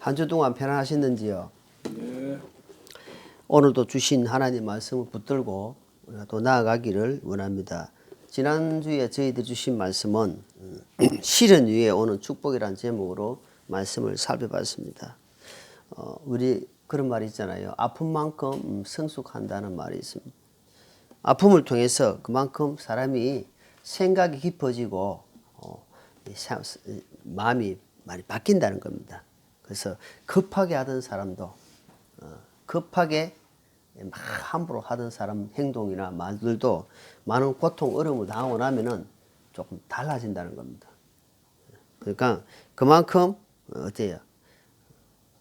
한 주 동안 편안하셨는지요? 네. 오늘도 주신 하나님 말씀을 붙들고 우리가 또 나아가기를 원합니다. 지난주에 저희들 주신 말씀은 시련 위에 오는 축복이라는 제목으로 말씀을 살펴봤습니다. 우리 그런 말이 있잖아요. 아픈 만큼 성숙한다는 말이 있습니다. 아픔을 통해서 그만큼 사람이 생각이 깊어지고 마음이 많이 바뀐다는 겁니다. 그래서 급하게 하던 사람도 급하게 막 함부로 하던 사람 행동이나 말들도 많은 고통, 어려움을 당하고 나면은 조금 달라진다는 겁니다. 그러니까 그만큼 어때요?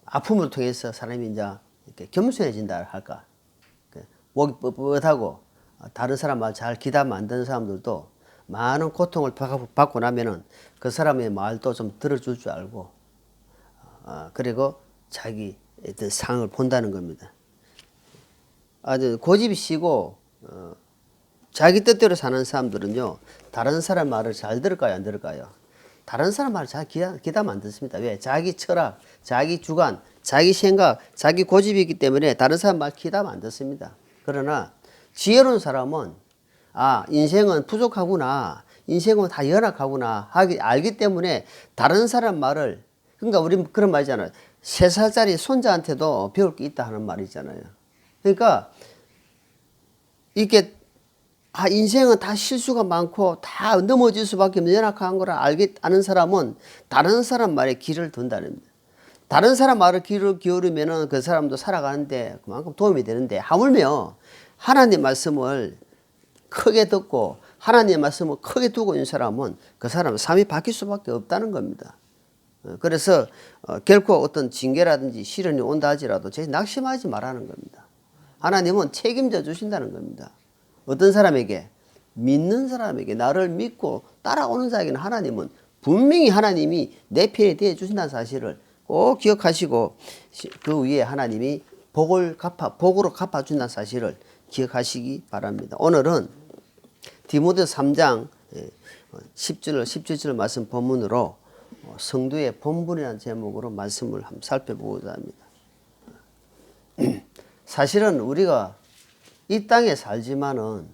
아픔을 통해서 사람이 이제 이렇게 겸손해진다 할까? 목이 뻣뻣하고 다른 사람 말 잘 귀담아 안 듣는 사람들도 많은 고통을 받고 나면은 그 사람의 말도 좀 들어줄 줄 알고, 그리고 자기 어떤 상을 본다는 겁니다. 아주 고집이 시고 자기 뜻대로 사는 사람들은요, 다른 사람 말을 잘 들을까요, 안 들을까요? 다른 사람 말을 잘 귀담아 안 듣습니다. 왜? 자기 철학, 자기 주관, 자기 생각, 자기 고집이 있기 때문에 다른 사람 말 귀담아 안 듣습니다. 그러나 지혜로운 사람은 인생은 부족하구나, 인생은 다 연약하구나 알기 때문에 다른 사람 말을, 그러니까 우리 그런 말 있잖아요. 3살짜리 손자한테도 배울 게 있다 하는 말이 있잖아요. 그러니까 이게 인생은 다 실수가 많고 다 넘어질 수밖에 없는 연약한 거라 아는 사람은 다른 사람 말에 귀를 둔다는 겁니다. 다른 사람 말을 귀를 기울이면 그 사람도 살아가는데 그만큼 도움이 되는데, 하물며 하나님 말씀을 크게 듣고 하나님의 말씀을 크게 두고 있는 사람은 그 사람은 삶이 바뀔 수밖에 없다는 겁니다. 그래서 결코 어떤 징계라든지 시련이 온다 하지라도 낙심하지 말라는 겁니다. 하나님은 책임져 주신다는 겁니다. 어떤 사람에게? 믿는 사람에게, 나를 믿고 따라오는 자에게는 하나님은 분명히 하나님이 내 편이 되어 주신다는 사실을 꼭 기억하시고, 그 위에 하나님이 복으로 갚아준다는 사실을 기억하시기 바랍니다. 오늘은 디모데 3장 17절 말씀 본문으로 성도의 본분이라는 제목으로 말씀을 한번 살펴보고자 합니다. 사실은 우리가 이 땅에 살지만은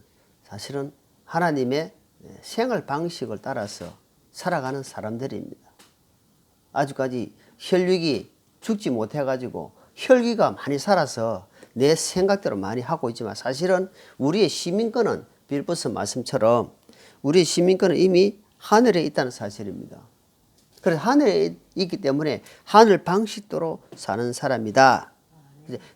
사실은 하나님의 생활 방식을 따라서 살아가는 사람들입니다. 아직까지 혈육이 죽지 못해가지고 혈기가 많이 살아서 내 생각대로 많이 하고 있지만, 사실은 우리의 시민권은 빌보스 말씀처럼 우리의 시민권은 이미 하늘에 있다는 사실입니다. 그래서 하늘에 있기 때문에 하늘 방식대로 사는 사람이다.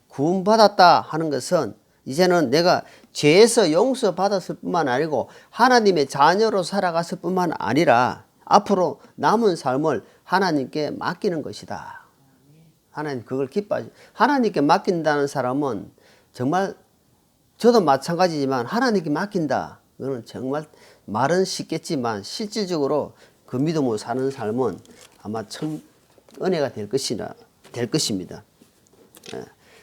구원받았다 하는 것은 이제는 내가 죄에서 용서받았을 뿐만 아니고 하나님의 자녀로 살아갔을 뿐만 아니라 앞으로 남은 삶을 하나님께 맡기는 것이다. 하나님 그걸 기뻐하시. 하나님께 맡긴다는 사람은 정말, 저도 마찬가지지만 하나님께 맡긴다, 그거는 정말 말은 쉽겠지만 실질적으로 그 믿음으로 사는 삶은 아마 참 은혜가 될 것입니다.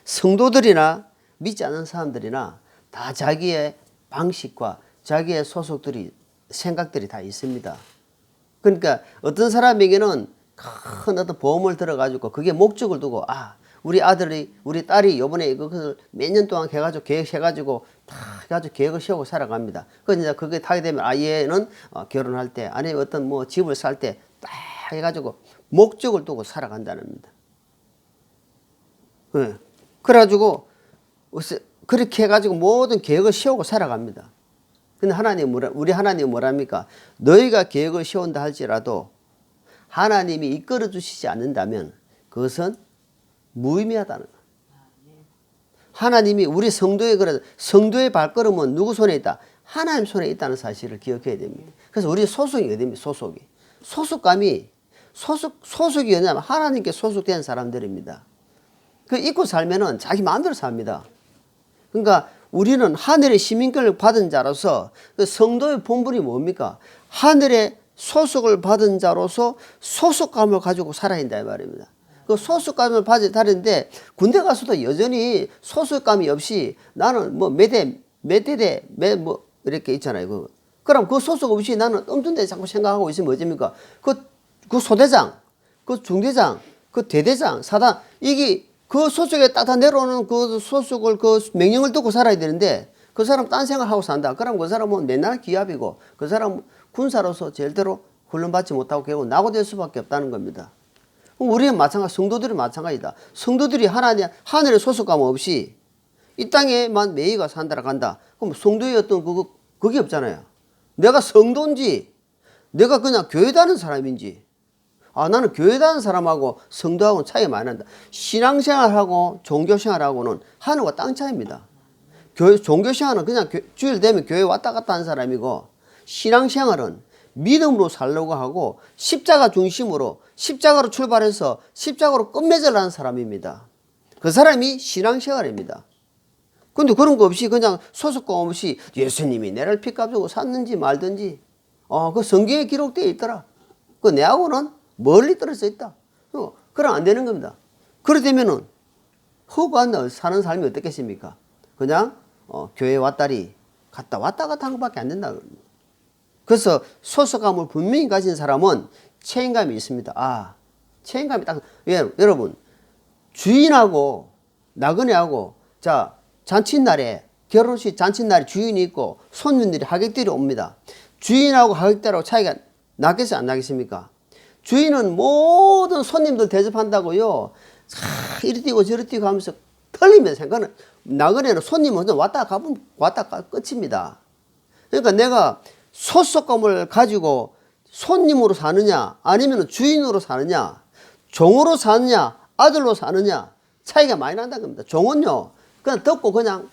성도들이나 믿지 않는 사람들이나 다 자기의 방식과 자기의 생각들이 다 있습니다. 그러니까 어떤 사람에게는 큰 어떤 보험을 들어가지고 그게 목적을 두고, 우리 아들이, 우리 딸이 요번에 이것을 몇 년 동안 해가지고 계획해가지고 다 해가지고 계획을 세우고 살아갑니다. 그래서 이제 그게 타게 되면 얘는 결혼할 때, 아니면 어떤 집을 살 때 딱 해가지고 목적을 두고 살아간다는 겁니다. 그래가지고 그렇게 해가지고 모든 계획을 세우고 살아갑니다. 근데 우리 하나님은 뭐랍니까? 너희가 계획을 세운다 할지라도 하나님이 이끌어 주시지 않는다면 그것은 무의미하다는 거예요. 하나님이 우리 성도의 발걸음은 누구 손에 있다? 하나님 손에 있다는 사실을 기억해야 됩니다. 그래서 우리 소속이 어디입니까? 소속이 뭐냐면 하나님께 소속된 사람들입니다. 그 잊고 살면은 자기 마음대로 삽니다. 그러니까 우리는 하늘의 시민권을 받은 자로서 그 성도의 본분이 뭡니까? 하늘의 소속을 받은 자로서 소속감을 가지고 살아야 된다 이 말입니다. 그 소속감을 받는데 군대 가서도 여전히 소속감이 없이 나는 이렇게 있잖아요. 그럼 그 소속 없이 나는 엉뚱 데 자꾸 생각하고 있으면 어집니까? 그 소대장, 그 중대장, 그 대대장, 사단, 이게 그 소속에 딱 다 내려오는 그 소속을, 그 명령을 듣고 살아야 되는데 그 사람 딴 생각하고 산다. 그럼 그 사람은 맨날 기합이고 그 사람 군사로서 제대로 훈련받지 못하고 결국 낙오될 수밖에 없다는 겁니다. 우리는 마찬가지, 성도들이 마찬가지다. 성도들이 하나님, 하늘의 소속감 없이 이 땅에만 매이가 산다라 간다. 그럼 성도의 어떤 그게 없잖아요. 내가 성도인지, 내가 그냥 교회 다니는 사람인지, 나는 교회 다니는 사람하고 성도하고는 차이가 많이 난다. 신앙생활하고 종교생활하고는 하늘과 땅 차이입니다. 종교생활은 그냥 주일 되면 교회 왔다 갔다 하는 사람이고, 신앙생활은 믿음으로 살려고 하고 십자가 중심으로 십자가로 출발해서 십자가로 끝맺으려는 사람입니다. 그 사람이 신앙생활입니다. 근데 그런 거 없이 그냥 소속감 없이 예수님이 내를 피값 주고 샀는지 말든지 그 성경에 기록되어 있더라. 그 내하고는 멀리 떨어져 있다. 그럼 안 되는 겁니다. 그러되면은 허구한 사는 삶이 어떻겠습니까? 그냥 교회 왔다리 갔다 왔다 갔다 한 것밖에 안 된다. 그래서 소속감을 분명히 가진 사람은 책임감이 있습니다. 책임감이 딱, 여러분, 주인하고 나그네하고, 자, 잔칫날에, 결혼식 잔칫날에 주인이 있고 손님들이 하객들이 옵니다. 주인하고 하객들하고 차이가 나겠어요? 안 나겠습니까? 주인은 모든 손님들 대접한다고요. 이리 뛰고 저리 뛰고 하면서 틀리면서 그거는 나그네는 손님은 왔다 가면 왔다 가 끝입니다. 그러니까 내가 소속감을 가지고 손님으로 사느냐 아니면 주인으로 사느냐 종으로 사느냐 아들로 사느냐 차이가 많이 난다는 겁니다. 종은요 그냥 듣고 그냥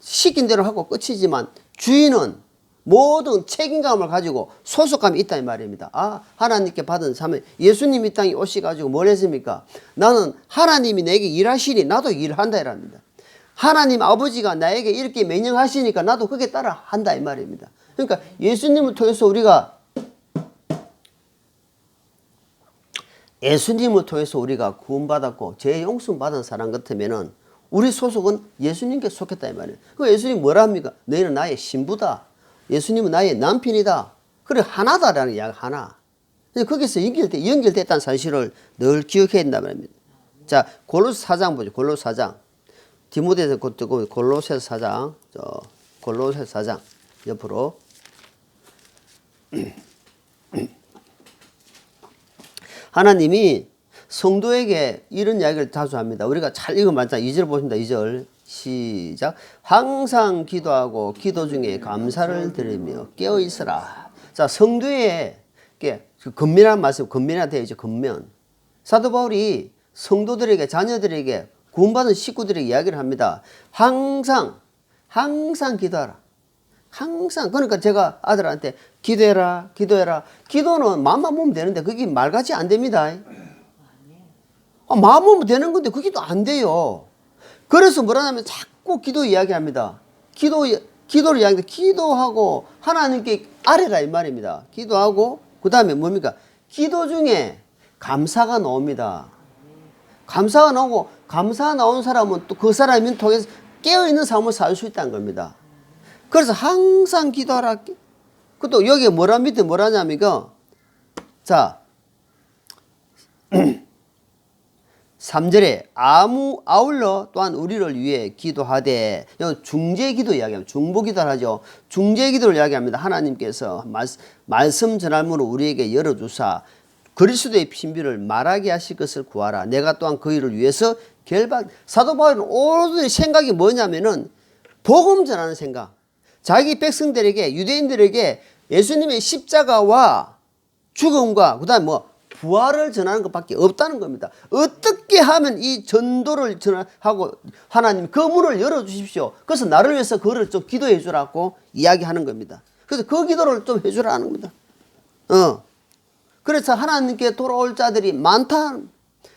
시킨 대로 하고 끝이지만 주인은 모든 책임감을 가지고 소속감이 있다 이 말입니다. 하나님께 받은 사명, 예수님이 이 땅에 오셔가지고 뭘 했습니까? 나는 하나님이 내게 일하시니 나도 일한다 이랍니다. 하나님 아버지가 나에게 이렇게 명령하시니까 나도 그게 따라 한다 이 말입니다. 그러니까 예수님을 통해서 우리가 구원받았고 죄 용서 받은 사람 같으면은 우리 소속은 예수님께 속했다 이 말이에요. 그 예수님 뭐라 합니까? 너희는 나의 신부다. 예수님은 나의 남편이다. 그래 하나다라는 이야기 하나. 거기서 연결됐다는 사실을 늘 기억해야 된다 말입니다. 자 골로새 4장 보죠. 골로새 4장. 디모데서 곧고 골로새 4장. 골로새 4장 옆으로. 하나님이 성도에게 이런 이야기를 자주 합니다. 우리가 잘 읽으면 2절 보십니다. 2절 시작. 항상 기도하고 기도 중에 감사를 드리며 깨어 있으라. 자 성도에게 근면한 말씀, 근면한 되어있죠. 근면. 사도 바울이 성도들에게 자녀들에게 구원받은 식구들에게 이야기를 합니다. 항상 기도하라. 항상. 그러니까 제가 아들한테 기도해라. 기도는 마음만 보면 되는데 그게 말같이 안 됩니다. 마음 보면 되는 건데 그게 또 안 돼요. 그래서 뭐라냐면 자꾸 기도 이야기합니다. 기도를 이야기합니다. 기도하고 하나님께 아뢰라 이 말입니다. 기도하고 그 다음에 뭡니까? 기도 중에 감사가 나옵니다. 감사가 나오고 감사가 나온 사람은 또 그 사람을 통해서 깨어있는 삶을 살 수 있다는 겁니다. 그래서 항상 기도하라. 또 여기에 밑에 뭐라냐면 자 3절에 아울러 또한 우리를 위해 기도하되 중재기도 이야기합니다. 중보기도를 하죠. 중재기도를 이야기합니다. 하나님께서 말씀 전할문을 우리에게 열어주사 그리스도의 신비를 말하게 하실 것을 구하라. 내가 또한 그 일을 위해서 사도 바울은 오늘 생각이 뭐냐면은 복음 전하는 생각. 자기 백성들에게 유대인들에게 예수님의 십자가와 죽음과 그 다음에 부활을 전하는 것밖에 없다는 겁니다. 어떻게 하면 이 전도를 전하고 하나님 그 문을 열어주십시오. 그래서 나를 위해서 그거를 좀 기도해 주라고 이야기하는 겁니다. 그래서 그 기도를 좀 해주라는 겁니다. 그래서 하나님께 돌아올 자들이 많다.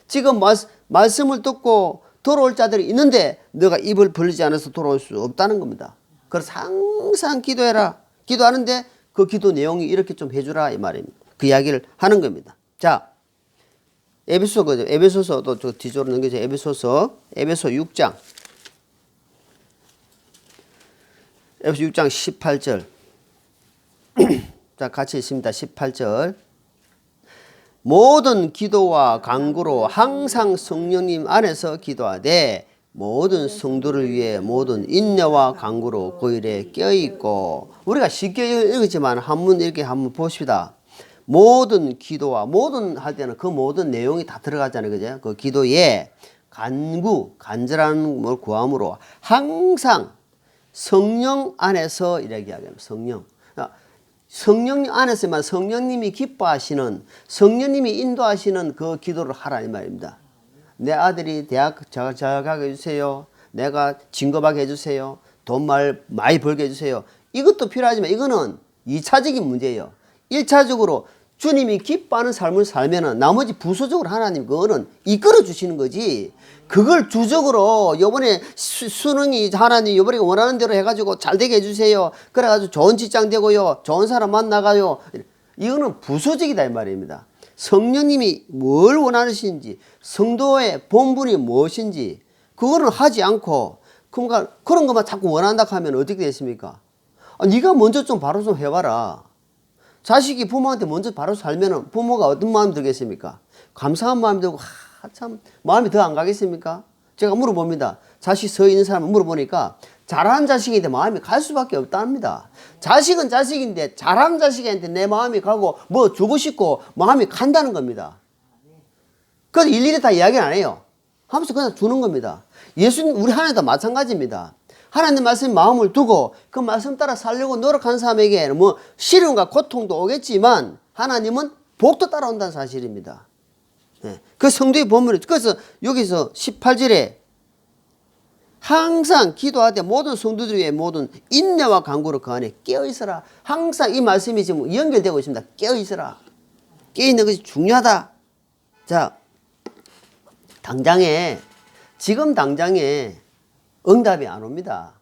지금 말씀을 듣고 돌아올 자들이 있는데 너가 입을 벌리지 않아서 돌아올 수 없다는 겁니다. 그래서 항상 기도해라. 기도하는데 그 기도 내용이 이렇게 좀 해주라 이 말입니다. 그 이야기를 하는 겁니다. 자, 에베소서도 저 뒤쪽으로 넘겨서 에베소 6장. 에베소 6장 18절. 자, 같이 있습니다. 18절. 모든 기도와 간구로 항상 성령님 안에서 기도하되 모든 성도를 위해 모든 인내와 간구로 그 일에 껴있고 우리가 쉽게 읽었지만 한번 이렇게 한번 봅시다. 모든 기도와 모든 할 때는 그 모든 내용이 다 들어가잖아요. 그죠? 그 기도에 간구, 간절한 걸 구함으로 항상 성령 안에서 이렇게 이야기합니다. 성령. 성령 안에서만 성령님이 기뻐하시는 성령님이 인도하시는 그 기도를 하라 이 말입니다. 내 아들이 대학 잘 가게 해주세요. 내가 진급하게 해주세요. 돈 많이 벌게 해주세요. 이것도 필요하지만 이거는 2차적인 문제예요. 1차적으로 주님이 기뻐하는 삶을 살면은 나머지 부수적으로 하나님 그거는 이끌어 주시는 거지. 그걸 주적으로 요번에 수능이 하나님 요번에 원하는 대로 해가지고 잘 되게 해주세요. 그래가지고 좋은 직장 되고요. 좋은 사람 만나가요. 이거는 부수적이다 이 말입니다. 성령님이 뭘 원하시는지 성도의 본분이 무엇인지 그거를 하지 않고 그러니까 그런 것만 자꾸 원한다 하면 어떻게 되십니까? 네가 먼저 좀 바로 좀 해봐라. 자식이 부모한테 먼저 바로 살면은 부모가 어떤 마음이 들겠습니까? 감사한 마음이 들고 참 마음이 더 안 가겠습니까? 제가 물어봅니다. 자식 서 있는 사람을 물어보니까 잘하는 자식인데 마음이 갈 수밖에 없답니다. 자식은 자식인데 잘하는 자식한테 내 마음이 가고 뭐 주고 싶고 마음이 간다는 겁니다. 그래서 일일이 다 이야기 안 해요. 하면서 그냥 주는 겁니다. 예수님 우리 하나님도 마찬가지입니다. 하나님 말씀 마음을 두고 그 말씀 따라 살려고 노력하는 사람에게는 뭐 시련과 고통도 오겠지만 하나님은 복도 따라온다는 사실입니다. 네. 그 성도의 본문이 그래서 여기서 18절에 항상 기도하되 모든 성도들 위해 모든 인내와 간구로 그 안에 깨어있어라. 항상 이 말씀이 지금 연결되고 있습니다. 깨어있어라. 깨어있는 것이 중요하다. 자, 지금 당장에 응답이 안 옵니다.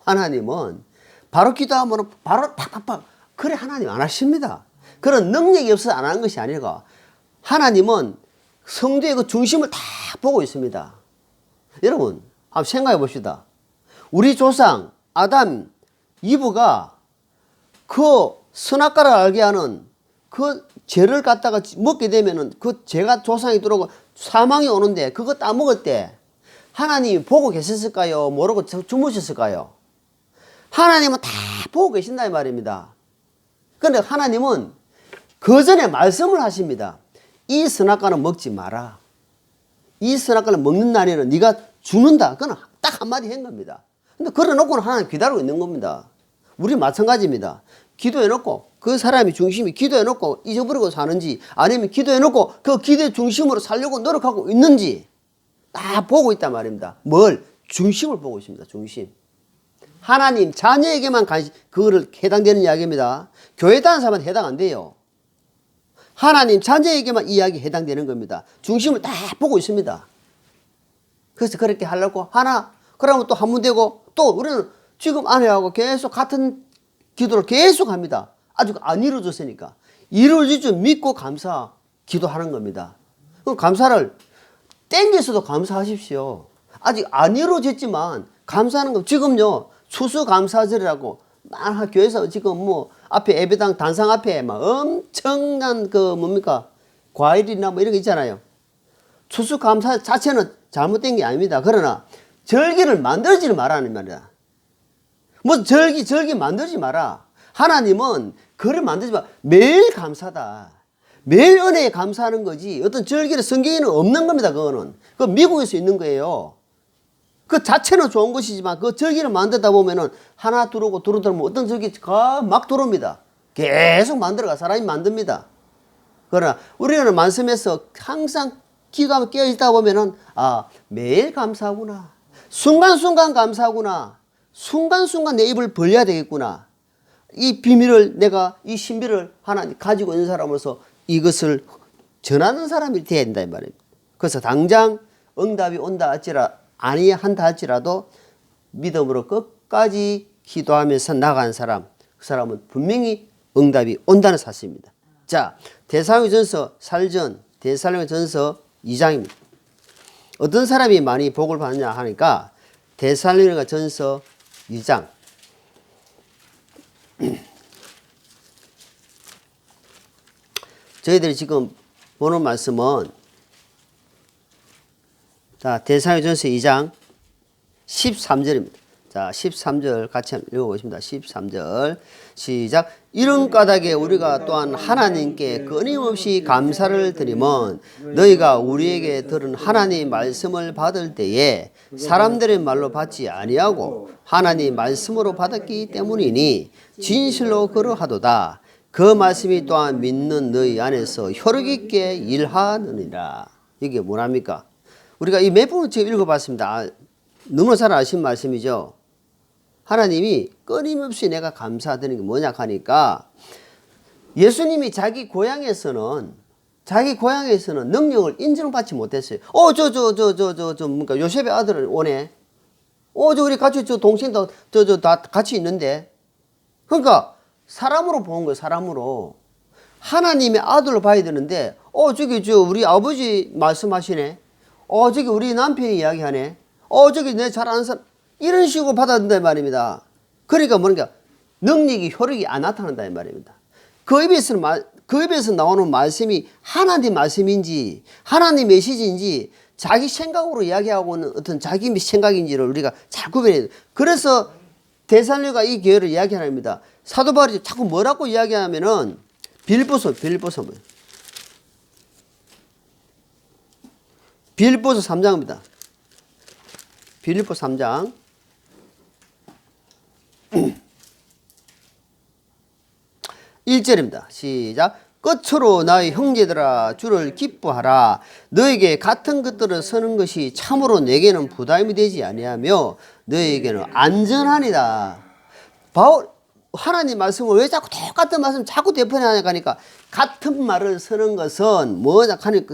하나님은 바로 기도하면 바로 팍팍팍 그래 하나님 안 하십니다. 그런 능력이 없어서 안 하는 것이 아니고 하나님은 성도의 그 중심을 다 보고 있습니다. 여러분 한번 생각해 봅시다. 우리 조상 아담 이브가 그 선악과를 알게 하는 그 죄를 갖다가 먹게 되면은 그 죄가 조상이 들어오고 사망이 오는데 그거 따먹을 때 하나님이 보고 계셨을까요? 모르고 주무셨을까요? 하나님은 다 보고 계신다 이 말입니다. 그런데 하나님은 그 전에 말씀을 하십니다. 이 선악과는 먹지 마라. 이 선악과를 먹는 날에는 네가 죽는다. 그건 딱 한마디 한 겁니다. 근데 그래 놓고는 하나님 기다리고 있는 겁니다. 우리 마찬가지입니다. 기도해 놓고 그 사람이 중심이 기도해 놓고 잊어버리고 사는지 아니면 기도해 놓고 그 기도의 중심으로 살려고 노력하고 있는지 다 보고 있단 말입니다. 뭘? 중심을 보고 있습니다. 중심. 하나님 자녀에게만 그거를 해당되는 이야기입니다. 교회 다니는 사람한테 해당 안 돼요. 하나님 자녀에게만 이야기 해당되는 겁니다. 중심을 다 보고 있습니다. 그래서 그렇게 하려고 하나 그러면 또 한 번 되고 또 우리는 지금 아내하고 계속 같은 기도를 계속 합니다. 아직 안 이루어졌으니까 이루어질 줄 믿고 감사 기도하는 겁니다. 그럼 감사를 땡겨서도 감사하십시오. 아직 안 이루어졌지만 감사하는 거 지금요 추수감사절이라고 막 교회에서 지금 뭐 앞에 예배당 단상 앞에 막 엄청난 그 뭡니까 과일이나 뭐 이런 거 있잖아요. 추수감사 자체는 잘못된 게 아닙니다. 그러나 절기를 만들지 말라는 말이야. 뭐 절기 만들지 마라. 하나님은 그를 만들지 마. 매일 감사다. 매일 은혜에 감사하는 거지. 어떤 절기를 성경에는 없는 겁니다. 그거는. 그 미국에서 있는 거예요. 그 자체는 좋은 것이지만 그 절기를 만들다 보면은 하나 들어오고 들어오면 어떤 절기가 막 들어옵니다. 계속 만들어가 사람이 만듭니다. 그러나 우리는 말씀에서 항상 기도하면 깨어있다 보면은 매일 감사하구나. 순간순간 감사하구나. 순간순간 내 입을 벌려야 되겠구나. 이 비밀을 내가 이 신비를 하나 가지고 있는 사람으로서 이것을 전하는 사람이 되어야 된다 이 말입니다. 그래서 당장 응답이 온다 할지라 아니한다 할지라도 믿음으로 끝까지 기도하면서 나가는 사람 그 사람은 분명히 응답이 온다는 사실입니다. 자, 데살로니가전서 2장입니다. 어떤 사람이 많이 복을 받느냐 하니까 데살로니가전서 2장 저희들이 지금 보는 말씀은 자, 데살로니가전서 2장 13절입니다. 자, 13절 같이 한번 읽어보겠습니다. 13절 시작. 이런 까닭에 우리가 또한 하나님께 끊임없이 감사를 드리면 너희가 우리에게 들은 하나님 말씀을 받을 때에 사람들의 말로 받지 아니하고 하나님 말씀으로 받았기 때문이니 진실로 그러하도다. 그 말씀이 또한 믿는 너희 안에서 효력 있게 일하느니라. 이게 뭐랍니까? 우리가 이 몇 번을 지금 읽어봤습니다. 너무 잘 아신 말씀이죠. 하나님이 끊임없이 내가 감사드리는 게 뭐냐 하니까 예수님이 자기 고향에서는 능력을 인정받지 못했어요. 뭔가 요셉의 아들을 오네. 우리 같이 동생도 다 같이 있는데. 그러니까 사람으로 보는 거예요. 사람으로. 하나님의 아들로 봐야 되는데, 우리 아버지 말씀하시네. 저기 우리 남편이 이야기하네. 저기 내 잘 아는 사람. 이런 식으로 받아들인단 말입니다. 그러니까 뭔가 능력이 효력이 안 나타난다 이 말입니다. 그 입에서 나오는 말씀이 하나님 말씀인지 하나님 메시지인지 자기 생각으로 이야기하고 있는 어떤 자기 생각인지를 우리가 잘 구별해야 돼요. 그래서 데살로니가 이 교회를 이야기합니다. 사도 바울이 자꾸 뭐라고 이야기하면은 빌보서 3장입니다. 빌립보 3장 1절입니다. 시작. 끝으로 나의 형제들아 주를 기뻐하라. 너에게 같은 것들을 쓰는 것이 참으로 내게는 부담이 되지 아니하며 너에게는 안전하니라. 바울 하나님 말씀을 왜 자꾸 똑같은 말씀 자꾸 되풀이하냐 하니까 같은 말을 쓰는 것은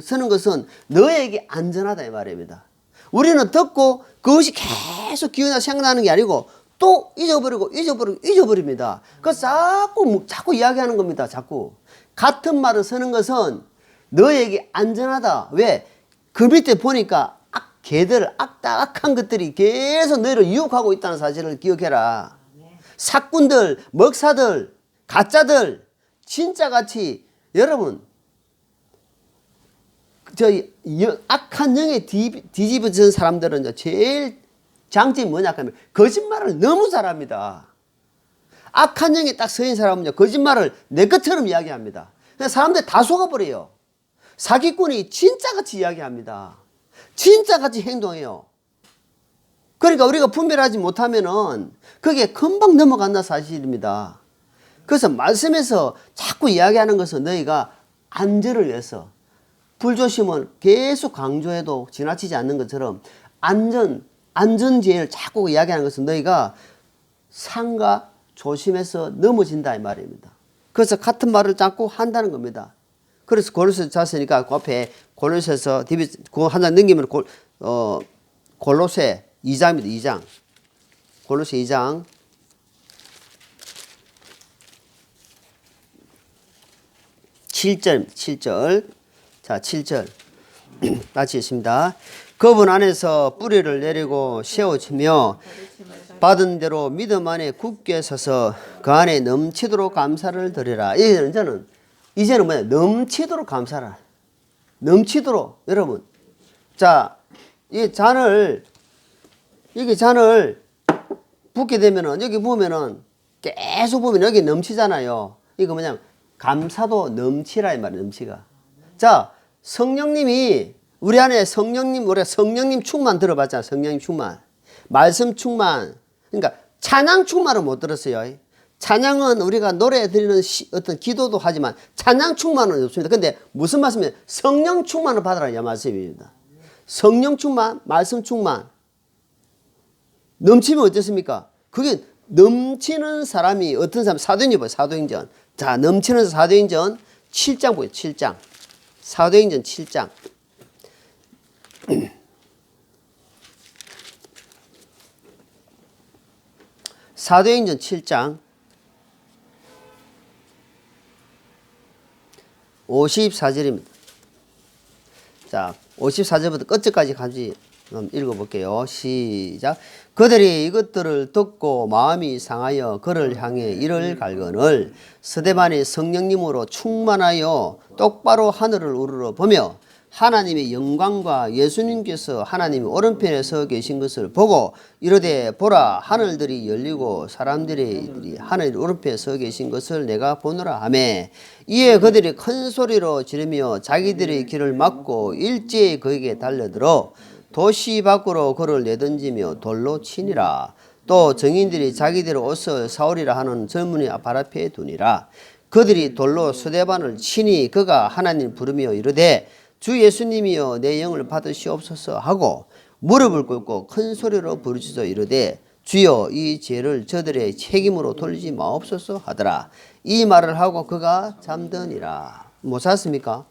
쓰는 것은 너에게 안전하다 이 말입니다. 우리는 듣고 그것이 계속 기억나 생각나는 게 아니고 또 잊어버립니다. 그래서 자꾸 이야기하는 겁니다. 자꾸 같은 말을 쓰는 것은 너에게 안전하다. 왜? 그 밑에 보니까 악한 것들이 계속 너희를 유혹하고 있다는 사실을 기억해라. 사꾼들, 먹사들, 가짜들, 진짜같이 여러분 악한 영에 뒤집어진 사람들은 제일 장점이 뭐냐 하면 거짓말을 너무 잘합니다. 악한 영에 딱 서인 사람은 거짓말을 내 것처럼 이야기합니다. 사람들 다 속아버려요. 사기꾼이 진짜같이 이야기합니다. 진짜같이 행동해요. 그러니까 우리가 분별하지 못하면은 그게 금방 넘어간다 사실입니다. 그래서 말씀에서 자꾸 이야기하는 것은 너희가 안전을 위해서 불조심은 계속 강조해도 지나치지 않는 것처럼 안전제를 자꾸 이야기하는 것은 너희가 삼가 조심해서 넘어진다 이 말입니다. 그래서 같은 말을 자꾸 한다는 겁니다. 그래서 골로새 잤으니까 그 앞에 골로새서 그 한 장 넘기면 골로새 2장입니다. 2장. 골로새 2장 7절입니다. 7절. 자, 7절. 같이 있습니다. 그분 안에서 뿌리를 내리고 세워지며 받은 대로 믿음 안에 굳게 서서 그 안에 넘치도록 감사를 드리라. 이제는 뭐냐? 넘치도록 감사라. 넘치도록. 여러분. 자, 이게 잔을 붓게 되면은, 여기 보면은, 계속 보면 여기 넘치잖아요. 이거 뭐냐면, 감사도 넘치라, 이 말이에요, 넘치가. 자, 성령님이, 우리가 성령님 충만 들어봤잖아, 성령님 충만. 말씀 충만. 그러니까, 찬양 충만은 못 들었어요. 찬양은 우리가 노래 드리는 어떤 기도도 하지만, 찬양 충만은 없습니다. 근데 무슨 말씀이에요? 성령 충만을 받으라, 이 말씀입니다. 성령 충만, 말씀 충만. 넘치면 어떻습니까? 그게 넘치는 사람이 어떤 사람? 사도행전 보여요. 사도행전. 자, 넘치는 사도행전 7장 보여요. 7장. 사도행전 7장. 사도행전 7장 54절입니다. 자, 54절부터 끝까지 가지 읽어볼게요. 시작. 그들이 이것들을 듣고 마음이 상하여 그를 향해 이를 갈거늘 스데반이 성령님으로 충만하여 똑바로 하늘을 우러러 보며 하나님의 영광과 예수님께서 하나님의 오른편에 서 계신 것을 보고 이르되 보라 하늘들이 열리고 사람들이 하늘 오른편에 서 계신 것을 내가 보노라 하매 이에 그들이 큰 소리로 지르며 자기들의 길을 막고 일제히 그에게 달려들어 도시 밖으로 그를 내던지며 돌로 치니라. 또 증인들이 자기들의 옷을 사오리라 하는 젊은이 발 앞에 두니라. 그들이 돌로 스데반을 치니 그가 하나님 부르며 이르되 주 예수님이여 내 영을 받으시옵소서 하고 무릎을 꿇고 큰 소리로 부르짖어 이르되 주여 이 죄를 저들의 책임으로 돌리지 마옵소서 하더라. 이 말을 하고 그가 잠드니라. 못 찾았습니까?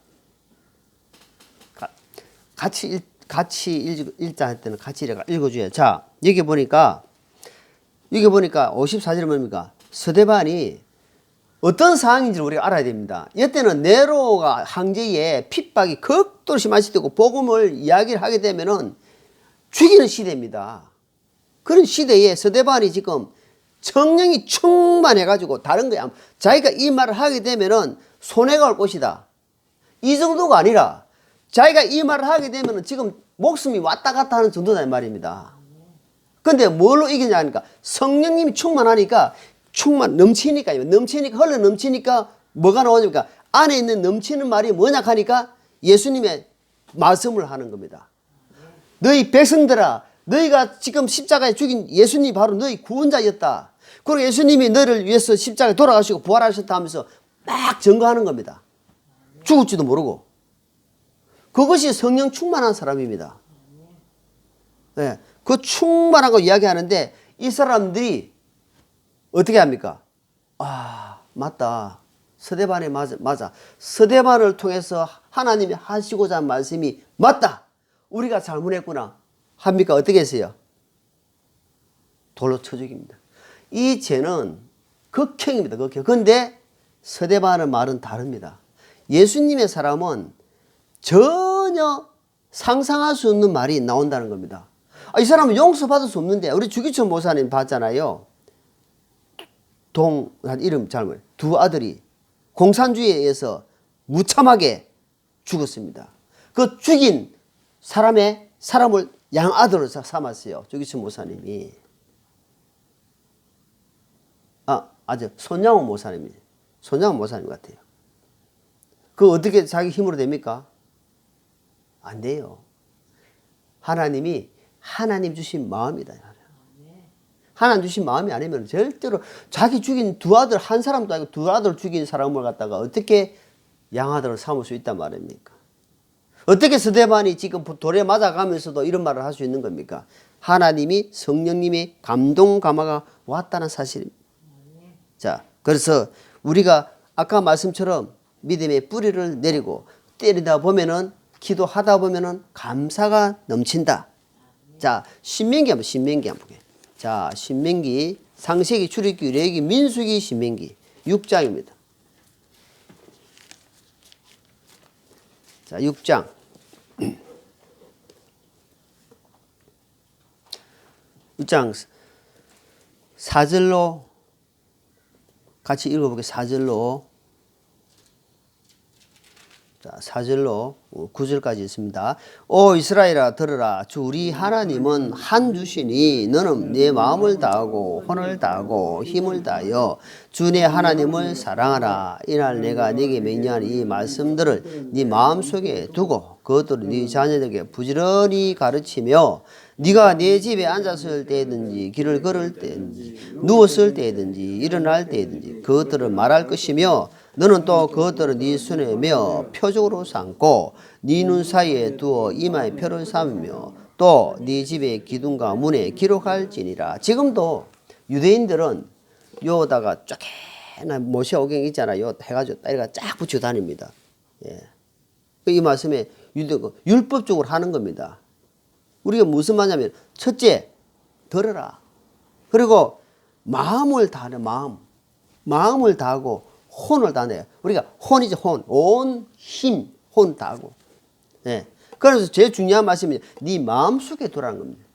같이 읽자 할 때는 같이 읽어줘야. 자, 여기 보니까 54절에 뭡니까? 스데반이 어떤 상황인지를 우리가 알아야 됩니다. 이때는 네로가 황제의 핍박이 극도로 심하실 때고 복음을 이야기를 하게 되면은 죽이는 시대입니다. 그런 시대에 스데반이 지금 성령이 충만해가지고 다른 거야. 자기가 이 말을 하게 되면은 손해가 올 것이다. 이 정도가 아니라 자기가 이 말을 하게 되면은 지금 목숨이 왔다 갔다 하는 정도다 이 말입니다. 근데 뭘로 이기냐 하니까 성령님이 충만하니까 넘치니까 흘러 넘치니까 뭐가 나오니까 안에 있는 넘치는 말이 뭐냐 하니까 예수님의 말씀을 하는 겁니다. 너희 백성들아 너희가 지금 십자가에 죽인 예수님이 바로 너희 구원자였다. 그리고 예수님이 너를 위해서 십자가에 돌아가시고 부활하셨다 하면서 막 증거하는 겁니다. 죽을지도 모르고. 그것이 성령 충만한 사람입니다. 네, 그 충만한 거 이야기하는데 이 사람들이 어떻게 합니까? 아, 맞다. 스데반이 맞아. 스데반을 통해서 하나님이 하시고자 한 말씀이 맞다. 우리가 잘못했구나. 합니까? 어떻게 했어요? 돌로 쳐 죽입니다. 이 죄는 극형입니다. 극형. 그런데 스데반의 말은 다릅니다. 예수님의 사람은 전혀 상상할 수 없는 말이 나온다는 겁니다. 이 사람은 용서받을 수 없는데 우리 주기천 목사님 봤잖아요. 이름 잘못. 두 아들이 공산주의에 의해서 무참하게 죽었습니다. 그 죽인 사람을 양아들로 삼았어요. 주기천 목사님이. 아주 손양호 목사님이. 손양호 목사님 같아요. 그 어떻게 자기 힘으로 됩니까? 안 돼요. 하나님 주신 마음이다. 하나님 주신 마음이 아니면 절대로 자기 죽인 두 아들 한 사람도 아니고 두 아들 죽인 사람을 갖다가 어떻게 양아들을 삼을 수 있단 말입니까? 어떻게 스데반이 지금 돌에 맞아가면서도 이런 말을 할 수 있는 겁니까? 하나님이 성령님의 감동 감화가 왔다는 사실입니다. 자, 그래서 우리가 아까 말씀처럼 믿음의 뿌리를 내리고 때리다 보면은 기도하다 보면은 감사가 넘친다. 자, 신명기 한번 볼게요. 자, 신명기, 상세기, 출애굽기, 레위기, 민수기, 신명기 6장입니다. 자, 6장. 6장 4절로 같이 읽어볼게요. 4절로. 자, 4절로 9절까지 있습니다. 오 이스라엘아 들으라. 주 우리 하나님은 한 주시니 너는 내 마음을 다하고 혼을 다하고 힘을 다하여 주 내 하나님을 사랑하라. 이날 내가 네게 명령한 이 말씀들을 네 마음속에 두고 그것들을 네 자녀들에게 부지런히 가르치며 네가 네 집에 앉았을 때든지 길을 걸을 때든지 누웠을 때든지 일어날 때든지 그것들을 말할 것이며 너는 또 그것들을 네 손에 메어 표적으로 삼고 네 눈 사이에 두어 이마에 표를 삼으며 또 네 집의 기둥과 문에 기록할지니라. 지금도 유대인들은 요다가 쪼개나 모세오경 있잖아요. 해가지고 따위가 쫙 붙여 다닙니다. 예. 이 말씀에 율법적으로 하는 겁니다. 우리가 무슨 말이냐면 첫째 들어라. 그리고 마음을 다하는 마음을 다하고 혼을 다내요. 우리가 혼이죠, 온 힘, 혼 다하고. 예. 그래서 제일 중요한 말씀이 네 마음속에 두라는 겁니다.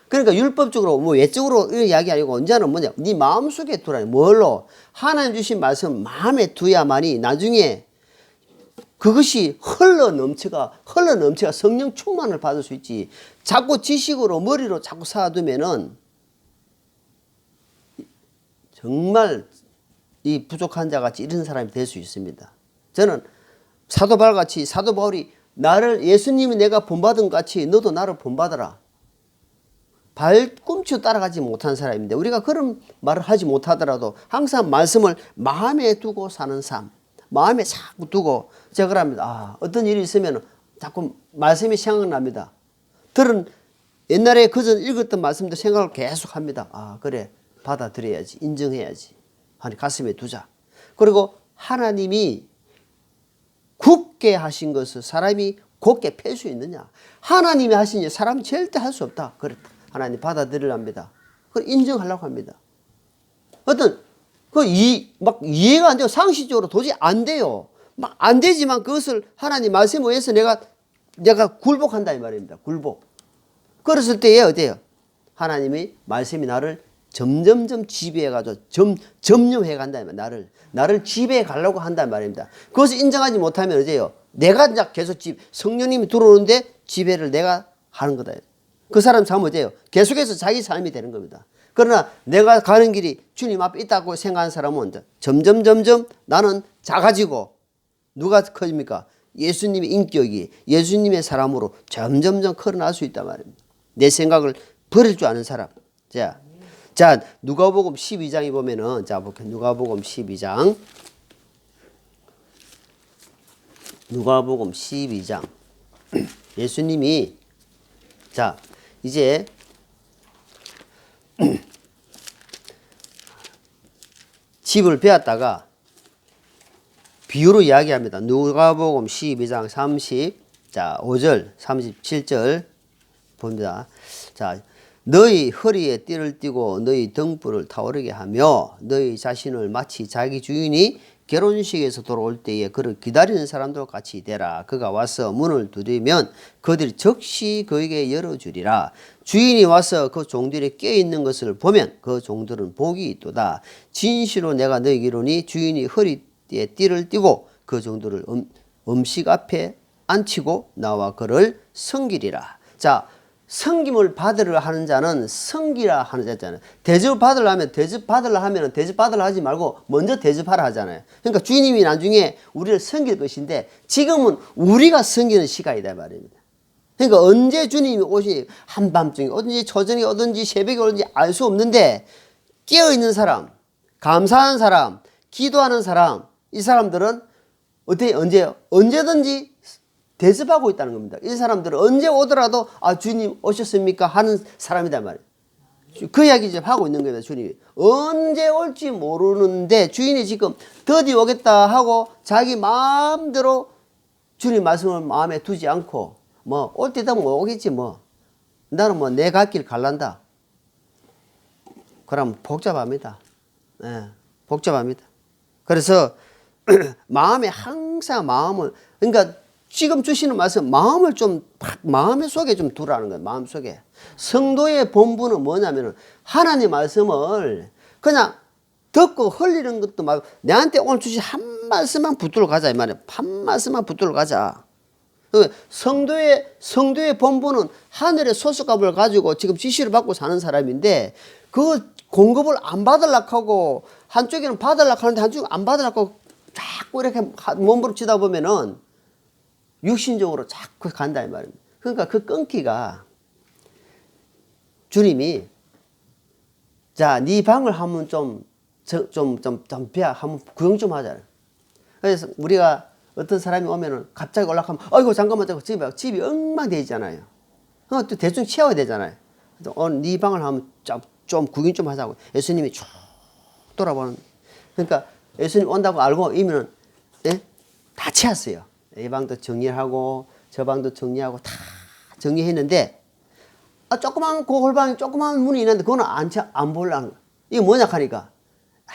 그러니까 율법적으로 뭐 외적으로 이런 이야기 아니고 언제는 뭐냐, 네 마음속에 두라는, 뭘로? 하나님 주신 말씀 마음에 두야만이 나중에 그것이 흘러 넘쳐가 성령 충만을 받을 수 있지. 자꾸 지식으로 머리로 자꾸 쌓아두면은 정말 이 부족한 자 같이 이런 사람이 될 수 있습니다. 저는 사도 바울 같이, 사도 바울이 나를, 예수님이 내가 본받은 것 같이 너도 나를 본받아라, 발꿈치 따라가지 못한 사람인데, 우리가 그런 말을 하지 못하더라도 항상 말씀을 마음에 두고 사는 삶, 마음에 자꾸 두고, 제가 그럽니다. 어떤 일이 있으면 자꾸 말씀이 생각납니다. 옛날에 그전 읽었던 말씀도 생각을 계속 합니다. 그래, 받아들여야지, 인정해야지 하니 가슴에 두자. 그리고 하나님이 굳게 하신 것을 사람이 곧게 펼 수 있느냐? 하나님이 하신 일 사람이 절대 할 수 없다. 그렇다. 하나님 받아들이랍니다. 그걸 인정하려고 합니다. 막 이해가 안 돼요. 상식적으로 도저히 안 돼요. 막 안 되지만 그것을 하나님 말씀에 의해서 내가 굴복한다 이 말입니다. 굴복. 그랬을 때에 어때요? 하나님이 말씀이 나를 점점점 지배해가지고 점령해 간다 이 말이에요. 나를 지배해 가려고 한단 말입니다. 그것을 인정하지 못하면 어때요? 내가 이제 계속 성령님이 들어오는데 지배를 내가 하는 거다. 그 사람 삶은 어때요? 계속해서 자기 삶이 되는 겁니다. 그러나 내가 가는 길이 주님 앞에 있다고 생각하는 사람은 점점 나는 작아지고, 누가 커집니까? 예수님의 인격이 예수님의 사람으로 점점 커져날 수 있단 말입니다. 내 생각을 버릴 줄 아는 사람. 자, 누가복음 12장에 보면은, 누가복음 12장. 누가복음 12장. 예수님이, 이제, 집을 배웠다가 비유로 이야기합니다. 누가복음 12장 5절, 37절 봅니다. 너희 허리에 띠를 띠고 너희 등불을 타오르게 하며 너희 자신을 마치 자기 주인이 결혼식에서 돌아올 때에 그를 기다리는 사람들과 같이 되라. 그가 와서 문을 두드리면 그들이 즉시 그에게 열어주리라. 주인이 와서 그 종들이 깨어있는 것을 보면 그 종들은 복이 있도다. 진실로 내가 너희에게 이르노니 주인이 허리에 띠를 띠고 그 종들을 음식 앞에 앉히고 나와 그를 섬기리라. 섬김을 받으려 하는 자는 섬기라 하는 자잖아요. 대접받으려 하면 대접받으려 하지 말고 먼저 대접하라 하잖아요. 그러니까 주님이 나중에 우리를 섬길 것인데 지금은 우리가 섬기는 시간이다 말입니다. 그러니까 언제 주님이 오시, 한밤중에 어든지 초저녁에 오든지 새벽에 오든지 알 수 없는데, 깨어있는 사람, 감사하는 사람, 기도하는 사람, 이 사람들은 언제든지 대접하고 있다는 겁니다. 이 사람들은 언제 오더라도 주님 오셨습니까? 하는 사람이단 말이에요. 그 이야기 지금 하고 있는 겁니다. 주님이 언제 올지 모르는데 주인이 지금 드디어 오겠다 하고 자기 마음대로 주님 말씀을 마음에 두지 않고 올 때 되면 오겠지 나는 내 갈 길 갈란다. 그럼 복잡합니다. 복잡합니다. 그래서 마음에 항상 그러니까 지금 주시는 말씀, 마음의 속에 좀 두라는 거예요. 마음 속에. 성도의 본분은 뭐냐면은, 하나님 말씀을 그냥 듣고 흘리는 것도 말고, 내한테 오늘 주신 한 말씀만 붙들고 가자, 이 말이에요. 한 말씀만 붙들고 가자. 성도의 본분은 하늘의 소속값을 가지고 지금 지시를 받고 사는 사람인데, 그 공급을 안 받으려고 하고, 한쪽에는 받으려고 하는데 한쪽은 안 받으려고 하고, 자꾸 이렇게 몸부림치다 보면은, 육신적으로 자꾸 간다 이 말입니다. 그러니까 그 끊기가, 주님이 네 방을 한번 한번 구경 좀 하잖아요. 그래서 우리가 어떤 사람이 오면은 갑자기 올라가면 아이고 잠깐만 집이 엉망돼 있잖아요. 또 대충 채워야 되잖아요. 오늘 네 방을 한번 좀 구경 좀 하자고 예수님이 쭉 돌아보는. 그러니까 예수님 온다고 알고 이면은 다 채웠어요. 이 방도 정리하고 저 방도 정리하고 다 정리했는데 조그만 골방에 조그만 문이 있는데 그거는 안 보려는 거야. 이게 뭐냐 하니까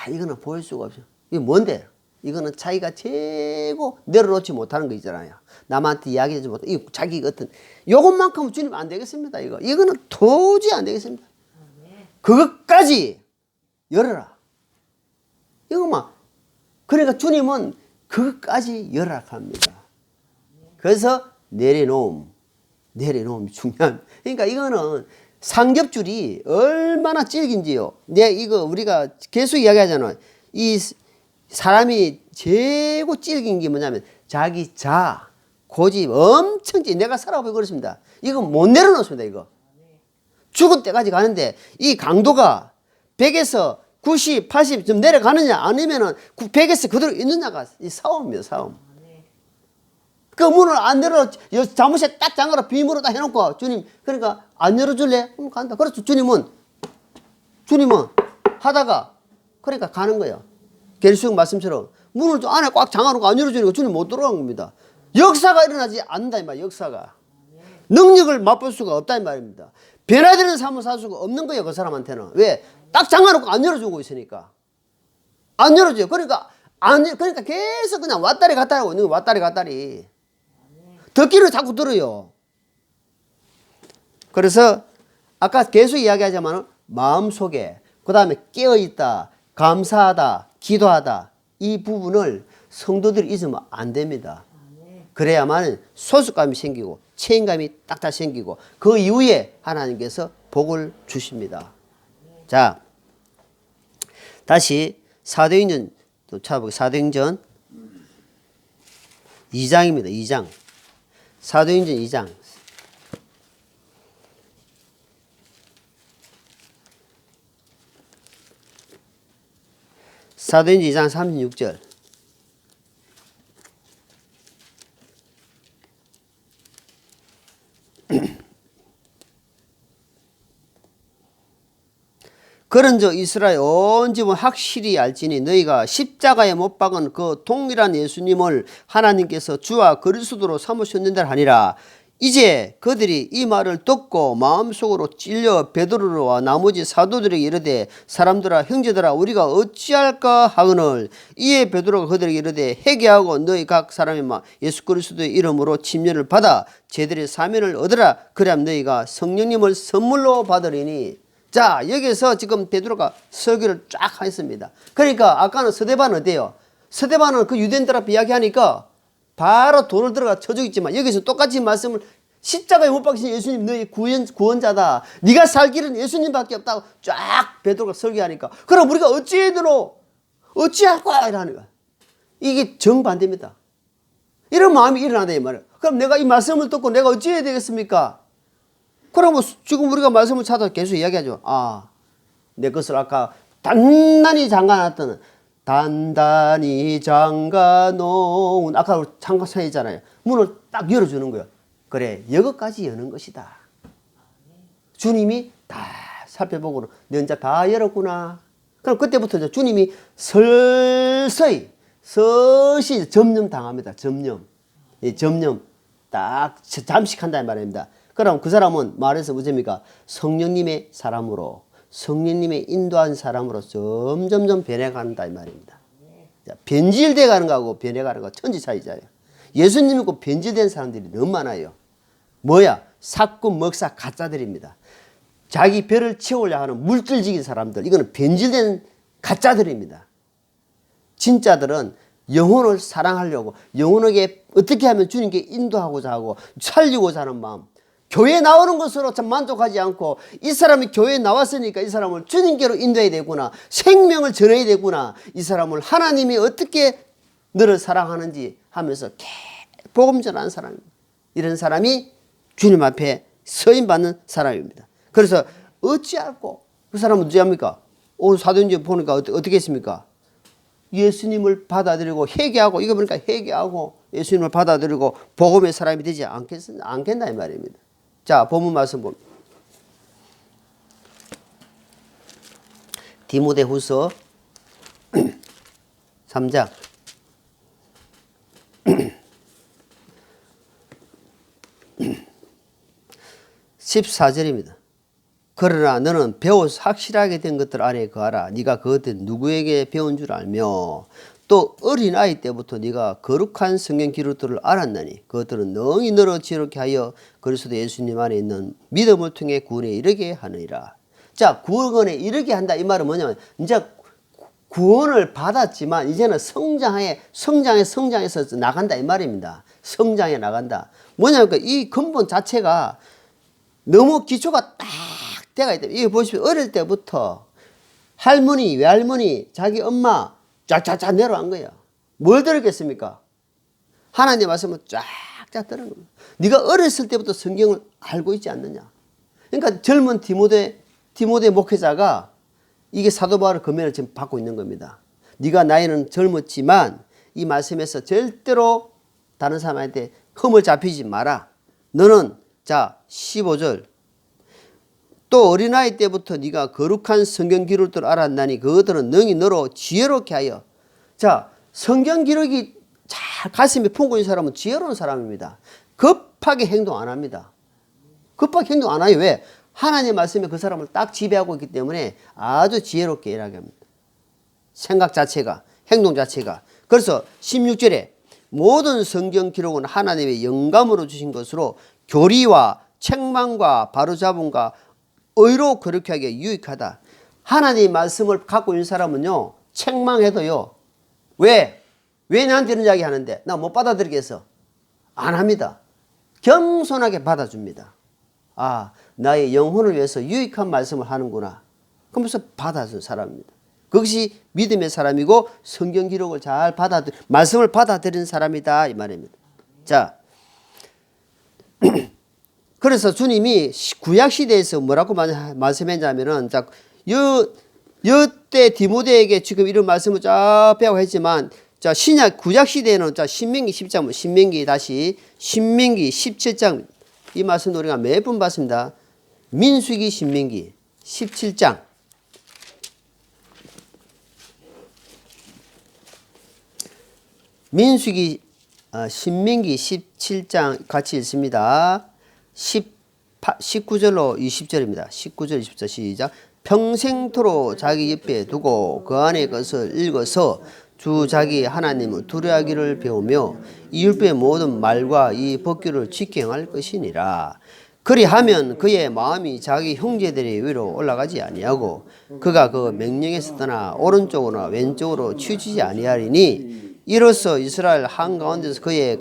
이거는 보일 수가 없어. 이게 뭔데? 이거는 자기가 최고 내려놓지 못하는 거 있잖아요. 남한테 이야기하지 못하고 이 자기 어떤 요것만큼은 주님 안 되겠습니다. 이거는 도저히 안 되겠습니다. 그것까지 열어라. 이거만. 그러니까 주님은 그것까지 열어라 합니다. 그래서 내려놓음이 중요한. 그러니까 이거는 삼겹줄이 얼마나 질긴지요. 이거 우리가 계속 이야기하잖아요. 이 사람이 최고 질긴 게 뭐냐면 자기 고집 엄청 내가 살아보고 그렇습니다. 이거 못 내려놓습니다. 이거 죽을 때까지 가는데 이 강도가 100에서 90, 80 좀 내려가느냐 아니면은 100에서 그대로 있느냐가 이 싸움이에요. 싸움. 그 문을 안 열어 자무실에 딱 잠가라 비밀로 딱 해놓고 주님 그러니까 안 열어줄래? 간다. 그래서 주님은 하다가 그러니까 가는 거예요. 계시록 말씀처럼 문을 안에 꽉 잠가놓고 안 열어주니까 주님 못 들어간 겁니다. 역사가 일어나지 않는다 이 말이에요. 역사가 능력을 맛볼 수가 없다 이 말입니다. 변화되는 삶을 살 수가 없는 거예요. 그 사람한테는. 왜? 딱 잠가놓고 안 열어주고 있으니까 안 열어줘요. 그러니까 계속 그냥 왔다리 갔다리 하고 있는 거예요. 왔다리 갔다리. 듣기를 자꾸 들어요. 그래서 아까 계속 이야기하자면 마음속에 그 다음에 깨어있다, 감사하다, 기도하다 이 부분을 성도들이 잊으면 안 됩니다. 그래야만 소속감이 생기고 책임감이 딱딱 생기고 그 이후에 하나님께서 복을 주십니다. 자, 다시 사도행전 또 찾아보겠습니다. 사도행전 2장입니다. 2장. 사도행전 2장. 사도행전 2장 36절. 그런즉 이스라엘 온 집은 확실히 알지니 너희가 십자가에 못 박은 그 동일한 예수님을 하나님께서 주와 그리스도로 삼으셨는데 하니라. 이제 그들이 이 말을 듣고 마음속으로 찔려 베드로와 나머지 사도들에게 이르되 사람들아 형제들아 우리가 어찌할까 하거늘 이에 베드로가 그들에게 이르되 회개하고 너희 각 사람이 예수 그리스도의 이름으로 침례를 받아 제들의 사면을 얻으라. 그래야 너희가 성령님을 선물로 받으리니. 자, 여기서 지금 베드로가 설교를 쫙 했습니다. 그러니까 아까는 스데반 어때요? 스데반은 그 유대인들 앞에 이야기하니까 바로 돌을 들어가 쳐 죽였지만 여기서 똑같이 말씀을 십자가에 못 박히신 예수님 너희 구원자다. 네가 살 길은 예수님밖에 없다고 쫙 베드로가 설교하니까 그럼 우리가 어찌할 거야 이러는 거야. 이게 정반대입니다. 이런 마음이 일어나다 이 말이에요. 그럼 내가 이 말씀을 듣고 내가 어찌해야 되겠습니까? 그러면 지금 우리가 말씀을 찾아 계속 이야기하죠. 내 것을 아까 단단히 잠가놨던 단단히 잠가놓은 아까 잠가서 했잖아요. 문을 딱 열어주는 거예요. 그래 여기까지 여는 것이다. 주님이 다 살펴보고 너 혼자 다 열었구나. 그럼 그때부터 이제 주님이 서서히 점령 당합니다. 점령 딱 잠식한다는 말입니다. 그럼 그 사람은 말해서 무엇입니까? 성령님의 사람으로 성령님의 인도한 사람으로 점점점 변해간다 이 말입니다. 변질돼 가는 거하고 변해가는 거 천지 차이잖아요. 예수님 믿고 변질된 사람들이 너무 많아요. 뭐야? 사꾼 먹사 가짜들입니다. 자기 배를 채우려 하는 물질적인 사람들 이거는 변질된 가짜들입니다. 진짜들은 영혼을 사랑하려고 영혼에게 어떻게 하면 주님께 인도하고자 하고 살리고자 하는 마음 교회에 나오는 것으로 참 만족하지 않고 이 사람이 교회에 나왔으니까 이 사람을 주님께로 인도해야 되구나. 생명을 전해야 되구나. 이 사람을 하나님이 어떻게 너를 사랑하는지 하면서 복음 전하는 사람입니다. 이런 사람이 주님 앞에 서임받는 사람입니다. 그래서 어찌할꼬 그 사람은 어찌합니까? 오늘 사도행전 보니까 어떻게 했습니까? 예수님을 받아들이고 회개하고 이거 보니까 회개하고 예수님을 받아들이고 복음의 사람이 되지 않겠나 이 말입니다. 자, 본문 말씀 봅니다. 디모데후서 3장 14절입니다. 그러나 너는 배워서 확실하게 된 것들 안에 거하라. 네가 그것들 누구에게 배운 줄 알며 또 어린아이 때부터 네가 거룩한 성경 기록들을 알았나니 그것들은 능히 너로 지혜롭게 하여 그리스도 예수님 안에 있는 믿음을 통해 구원에 이르게 하느니라. 자, 구원에 이르게 한다 이 말은 뭐냐면 이제 구원을 받았지만 이제는 성장해서 나간다 이 말입니다. 성장해 나간다. 뭐냐면 이 근본 자체가 너무 기초가 딱 돼가 있다. 이거 보십시오. 어릴 때부터 할머니, 외할머니, 자기 엄마 쫙쫙쫙 내려간 거예요. 뭘 들었겠습니까? 하나님의 말씀을 쫙쫙 들은 겁니다. 네가 어렸을 때부터 성경을 알고 있지 않느냐. 그러니까 젊은 디모데 목회자가 이게 사도 바울의 권면을 지금 받고 있는 겁니다. 네가 나이는 젊었지만 이 말씀에서 절대로 다른 사람한테 흠을 잡히지 마라. 너는 자 15절 또 어린아이 때부터 네가 거룩한 성경 기록들을 알았나니 그것들은 능히 너로 지혜롭게 하여. 자, 성경 기록이 잘 가슴에 품고 있는 사람은 지혜로운 사람입니다. 급하게 행동 안 합니다. 급하게 행동 안 해요. 왜? 하나님의 말씀에 그 사람을 딱 지배하고 있기 때문에 아주 지혜롭게 일하게 합니다. 생각 자체가, 행동 자체가. 그래서 16절에 모든 성경 기록은 하나님의 영감으로 주신 것으로 교리와 책망과 바로잡음과 의로 거룩하게 하기에 유익하다. 하나님의 말씀을 갖고 있는 사람은요, 책망해도요, 왜 나한테 이런 이야기 하는데 나 못 받아들이겠어? 안 합니다. 겸손하게 받아줍니다. 아, 나의 영혼을 위해서 유익한 말씀을 하는구나. 그러면서 받아준 사람입니다. 그것이 믿음의 사람이고 성경 기록을 잘 말씀을 받아들이는 사람이다 이 말입니다. 자, 그래서 주님이 구약시대에서 뭐라고 말씀했냐면은, 자, 여때 디모데에게 지금 이런 말씀을 쫙 배우고 했지만, 자, 구약시대에는 자, 신명기 10장, 신명기 17장, 이 말씀 우리가 몇 번 봤습니다. 민수기 신명기 17장. 신명기 17장 같이 읽습니다. 19절로 20절입니다. 19절 20절 시작. 평생토록 자기 옆에 두고 그 안의 것을 읽어서 주 자기 하나님을 두려워하기를 배우며 이 율법의 모든 말과 이 법규를 지켜 행할 것이니라. 그리하면 그의 마음이 자기 형제들의 위로 올라가지 아니하고 그가 그 명령에서 떠나 오른쪽으로나 왼쪽으로 치우치지 아니하리니 이로써 이스라엘 한가운데서 그의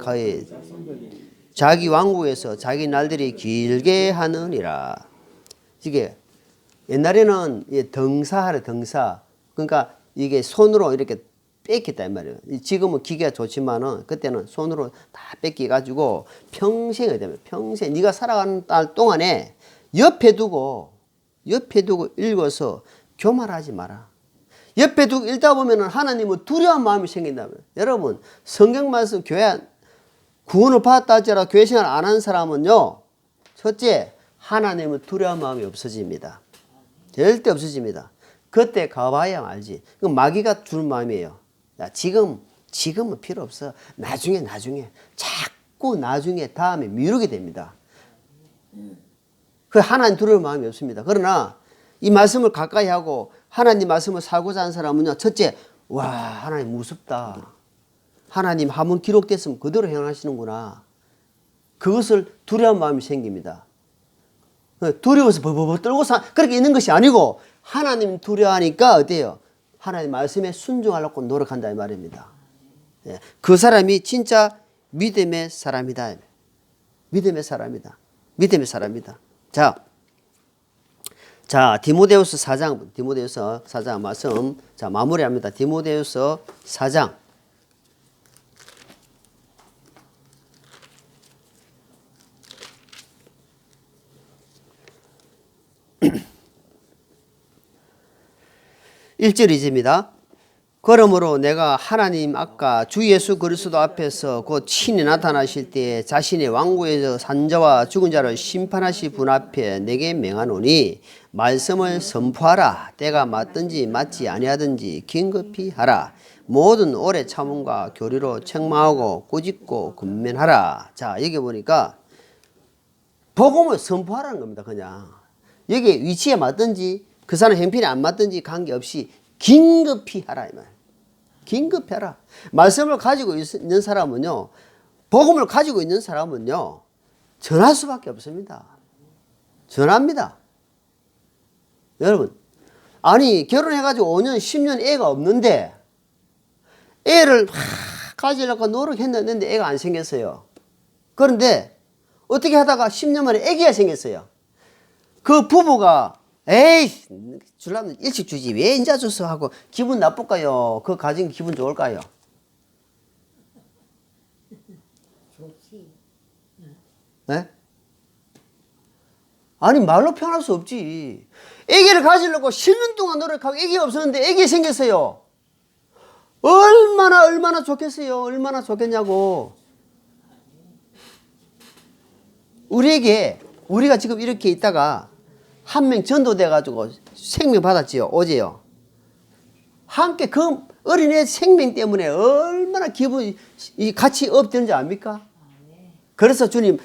자기 왕국에서 자기 날들이 길게 하느니라. 이게 옛날에는 등사하래 등사. 그러니까 이게 손으로 이렇게 뺏겼다 이 말이에요. 지금은 기계가 좋지만은 그때는 손으로 다 뺏겨가지고 평생이 되면 평생 네가 살아가는 날 동안에 옆에 두고 읽어서 교만하지 마라. 옆에 두고 읽다 보면은 하나님은 두려운 마음이 생긴다면 여러분 성경 말씀 교회 구원을 받았다 할지라도 교회 생활 안 하는 사람은요, 첫째, 하나님은 두려운 마음이 없어집니다. 절대 없어집니다. 그때 가봐야 알지. 그건 마귀가 주는 마음이에요. 야, 지금은 필요 없어. 나중에. 자꾸 나중에 다음에 미루게 됩니다. 그 하나님 두려운 마음이 없습니다. 그러나 이 말씀을 가까이 하고 하나님 말씀을 살고자 하는 사람은요, 첫째, 와, 하나님 무섭다. 하나님 한번 기록됐으면 그대로 행하시는구나. 그것을 두려운 마음이 생깁니다. 두려워서 버버버 떨고 그렇게 있는 것이 아니고 하나님 두려워하니까 어때요? 하나님 말씀에 순종하려고 노력한다 이 말입니다. 그 사람이 진짜 믿음의 사람이다. 믿음의 사람이다. 자, 디모데후서 4장 말씀. 자, 마무리합니다. 디모데후서 4장. (1절) 2절입니다. 그러므로 내가 하나님 아까 주 예수 그리스도 앞에서 곧 친히 나타나실 때에 자신의 왕국에서 산자와 죽은 자를 심판하실 분 앞에 내게 명하노니 말씀을 선포하라. 때가 맞든지 맞지 아니하든지 긴급히 하라. 모든 오래 참음과 교리로 책망하고 꾸짖고 권면하라. 자, 여기 보니까 복음을 선포하라는 겁니다. 그냥 여기 위치에 맞든지 그 사람 형편이 안 맞든지 관계없이 긴급히 하라 이 말. 긴급해라. 말씀을 가지고 있는 사람은요, 복음을 가지고 있는 사람은요, 전할 수밖에 없습니다. 전합니다. 여러분, 아니 결혼해가지고 5년 10년 애가 없는데 애를 가지려고 노력했는데 애가 안 생겼어요. 그런데 어떻게 하다가 10년 만에 애기가 생겼어요. 그 부부가 에이 주려면 일찍 주지 왜 인자 줬어 하고 기분 나쁠까요? 그 가진 기분 좋을까요? 좋지. 네? 아니 말로 표현할 수 없지. 애기를 가지려고 10년 동안 노력하고 애기가 없었는데 애기 생겼어요. 얼마나 좋겠어요. 얼마나 좋겠냐고. 우리가 지금 이렇게 있다가 한 명 전도돼 가지고 생명 받았지요. 어제요. 함께 그 어린애 생명 때문에 얼마나 기분이 같이 업되는지 압니까? 그래서 주님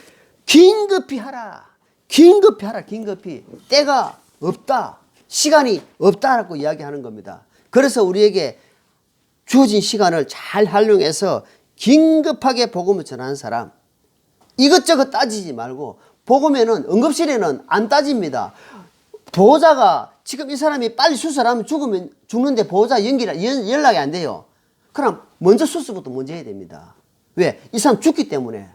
긴급히 하라. 긴급히 하라. 긴급히. 때가 없다. 시간이 없다라고 이야기하는 겁니다. 그래서 우리에게 주어진 시간을 잘 활용해서 긴급하게 복음을 전하는 사람. 이것저것 따지지 말고 복음에는 응급실에는 안 따집니다. 보호자가 지금 이 사람이 빨리 수술하면 죽는데 보호자 연락이 안 돼요. 그럼 먼저 수술부터 먼저 해야 됩니다. 왜? 이 사람 죽기 때문에.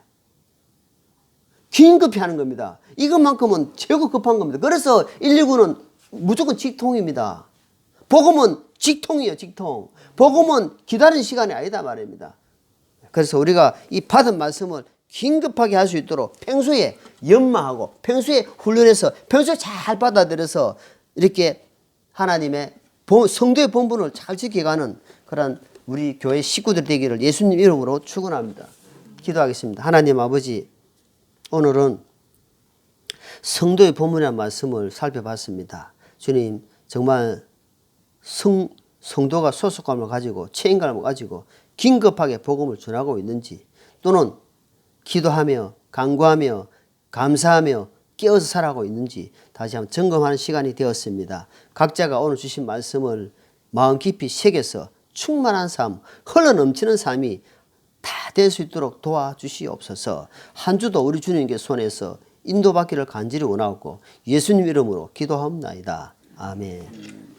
긴급히 하는 겁니다. 이것만큼은 최고 급한 겁니다. 그래서 119는 무조건 직통입니다. 복음은 직통이에요. 직통. 복음은 기다리는 시간이 아니다 말입니다. 그래서 우리가 이 받은 말씀을 긴급하게 할 수 있도록 평소에 연마하고 평소에 훈련해서 평소에 잘 받아들여서 이렇게 하나님의 성도의 본분을 잘 지켜가는 그런 우리 교회 식구들 되기를 예수님 이름으로 축원합니다. 기도하겠습니다. 하나님 아버지, 오늘은 성도의 본문이라는 말씀을 살펴봤습니다. 주님, 정말 성도가 소속감을 가지고 책임감을 가지고 긴급하게 복음을 전하고 있는지, 또는 기도하며 간구하며 감사하며 깨어서 살아가고 있는지 다시 한번 점검하는 시간이 되었습니다. 각자가 오늘 주신 말씀을 마음 깊이 새겨서 충만한 삶, 흘러넘치는 삶이 다 될 수 있도록 도와주시옵소서. 한 주도 우리 주님께 손에서 인도받기를 간절히 원하고 예수님 이름으로 기도하옵나이다. 아멘.